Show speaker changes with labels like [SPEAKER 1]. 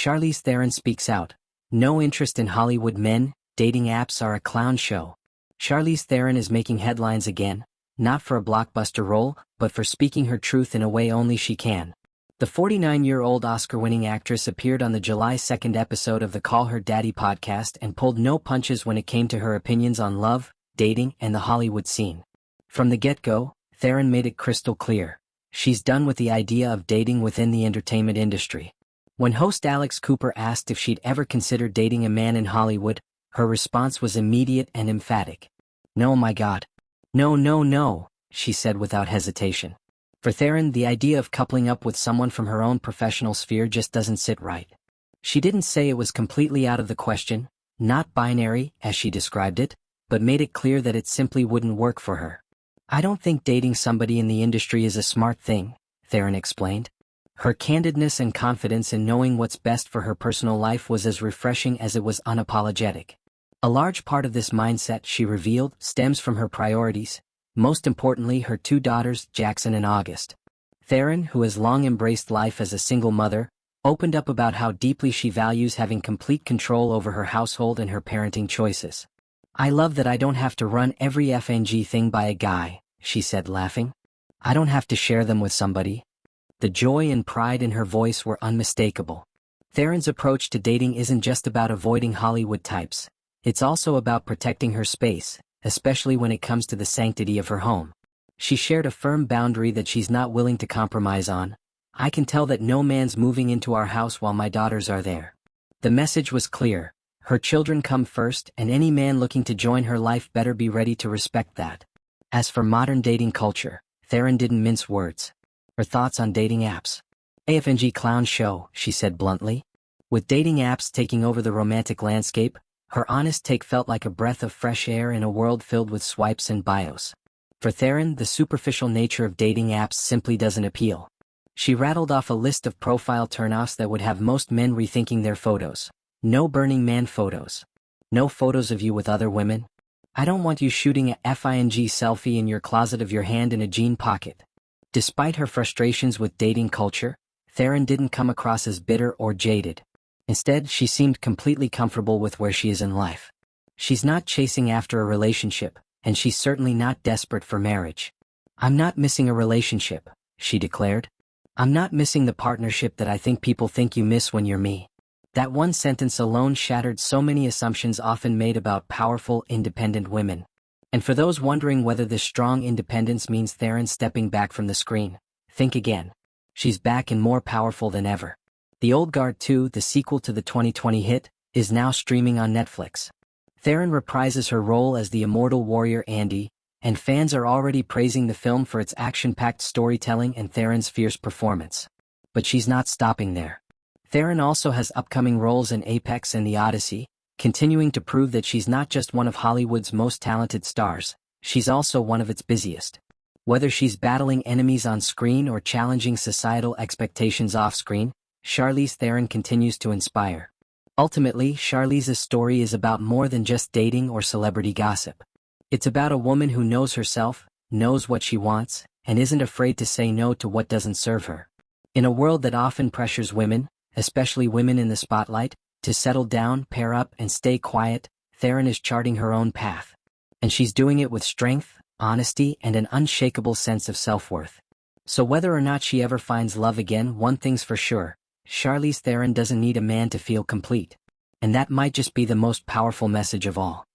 [SPEAKER 1] Charlize Theron speaks out. No interest in Hollywood men, dating apps are a clown show. Charlize Theron is making headlines again, not for a blockbuster role, but for speaking her truth in a way only she can. The 49-year-old Oscar-winning actress appeared on the July 2nd episode of the Call Her Daddy podcast and pulled no punches when it came to her opinions on love, dating, and the Hollywood scene. From the get-go, Theron made it crystal clear. She's done with the idea of dating within the entertainment industry. When host Alex Cooper asked if she'd ever considered dating a man in Hollywood, her response was immediate and emphatic. "No, my God. No, she said without hesitation. For Theron, the idea of coupling up with someone from her own professional sphere just doesn't sit right. She didn't say it was completely out of the question, not binary, as she described it, but made it clear that it simply wouldn't work for her. "I don't think dating somebody in the industry is a smart thing," Theron explained. Her candidness and confidence in knowing what's best for her personal life was as refreshing as it was unapologetic. A large part of this mindset, she revealed, stems from her priorities, most importantly her two daughters, Jackson and August. Theron, who has long embraced life as a single mother, opened up about how deeply she values having complete control over her household and her parenting choices. "I love that I don't have to run every FNG thing by a guy," she said, laughing. "I don't have to share them with somebody." The joy and pride in her voice were unmistakable. Theron's approach to dating isn't just about avoiding Hollywood types. It's also about protecting her space, especially when it comes to the sanctity of her home. She shared a firm boundary that she's not willing to compromise on. "I can tell that no man's moving into our house while my daughters are there." The message was clear. Her children come first, and any man looking to join her life better be ready to respect that. As for modern dating culture, Theron didn't mince words. Her thoughts on dating apps. "AFNG clown show," she said bluntly. With dating apps taking over the romantic landscape, her honest take felt like a breath of fresh air in a world filled with swipes and bios. For Theron, the superficial nature of dating apps simply doesn't appeal. She rattled off a list of profile turnoffs that would have most men rethinking their photos. "No Burning Man photos. No photos of you with other women. I don't want you shooting a FING selfie in your closet of your hand in a jean pocket." Despite her frustrations with dating culture, Theron didn't come across as bitter or jaded. Instead, she seemed completely comfortable with where she is in life. She's not chasing after a relationship, and she's certainly not desperate for marriage. "I'm not missing a relationship," she declared. "I'm not missing the partnership that I think people think you miss when you're me." That one sentence alone shattered so many assumptions often made about powerful, independent women. And for those wondering whether this strong independence means Theron stepping back from the screen, think again. She's back and more powerful than ever. The Old Guard 2, the sequel to the 2020 hit, is now streaming on Netflix. Theron reprises her role as the immortal warrior Andy, and fans are already praising the film for its action-packed storytelling and Theron's fierce performance. But she's not stopping there. Theron also has upcoming roles in Apex and The Odyssey, continuing to prove that she's not just one of Hollywood's most talented stars, she's also one of its busiest. Whether she's battling enemies on screen or challenging societal expectations off-screen, Charlize Theron continues to inspire. Ultimately, Charlize's story is about more than just dating or celebrity gossip. It's about a woman who knows herself, knows what she wants, and isn't afraid to say no to what doesn't serve her. In a world that often pressures women, especially women in the spotlight, to settle down, pair up, and stay quiet, Theron is charting her own path. And she's doing it with strength, honesty, and an unshakable sense of self-worth. So whether or not she ever finds love again, one thing's for sure: Charlize Theron doesn't need a man to feel complete. And that might just be the most powerful message of all.